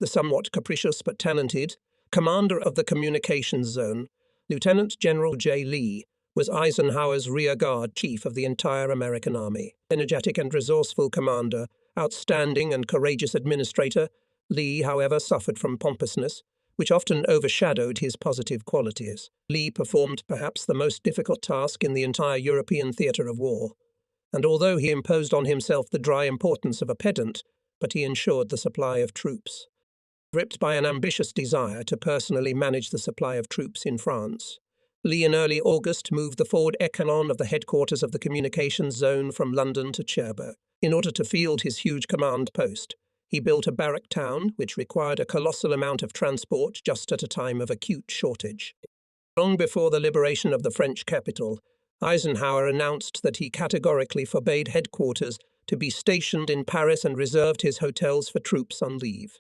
The somewhat capricious but talented commander of the communications zone, Lieutenant General J. Lee, was Eisenhower's rear guard chief of the entire American Army. Energetic and resourceful commander, outstanding and courageous administrator, Lee, however, suffered from pompousness, which often overshadowed his positive qualities. Lee performed perhaps the most difficult task in the entire European theatre of war, and although he imposed on himself the dry importance of a pedant, but he ensured the supply of troops. Gripped by an ambitious desire to personally manage the supply of troops in France, Lee in early August moved the forward echelon of the headquarters of the communications zone from London to Cherbourg. In order to field his huge command post, He built a barrack town, which required a colossal amount of transport just at a time of acute shortage. Long before the liberation of the French capital, Eisenhower announced that he categorically forbade headquarters to be stationed in Paris and reserved his hotels for troops on leave.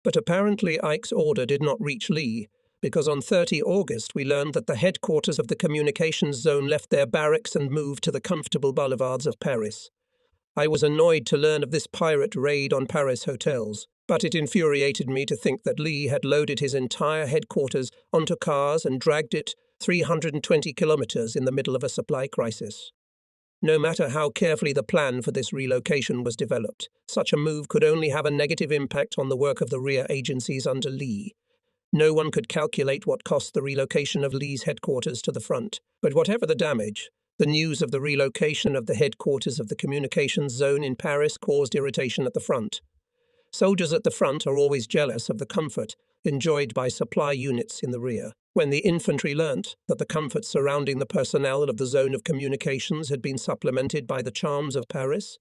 But apparently Ike's order did not reach Lee, because on 30 August we learned that the headquarters of the communications zone left their barracks and moved to the comfortable boulevards of Paris. I was annoyed to learn of this pirate raid on Paris hotels, but it infuriated me to think that Lee had loaded his entire headquarters onto cars and dragged it 320 kilometers in the middle of a supply crisis. No matter how carefully the plan for this relocation was developed, such a move could only have a negative impact on the work of the rear agencies under Lee. No one could calculate what cost the relocation of Lee's headquarters to the front, but whatever the damage, the news of the relocation of the headquarters of the communications zone in Paris caused irritation at the front. Soldiers at the front are always jealous of the comfort enjoyed by supply units in the rear. When the infantry learnt that the comforts surrounding the personnel of the zone of communications had been supplemented by the charms of Paris,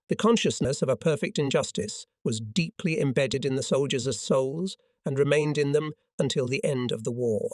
the consciousness of a perfect injustice was deeply embedded in the soldiers' souls and remained in them until the end of the war.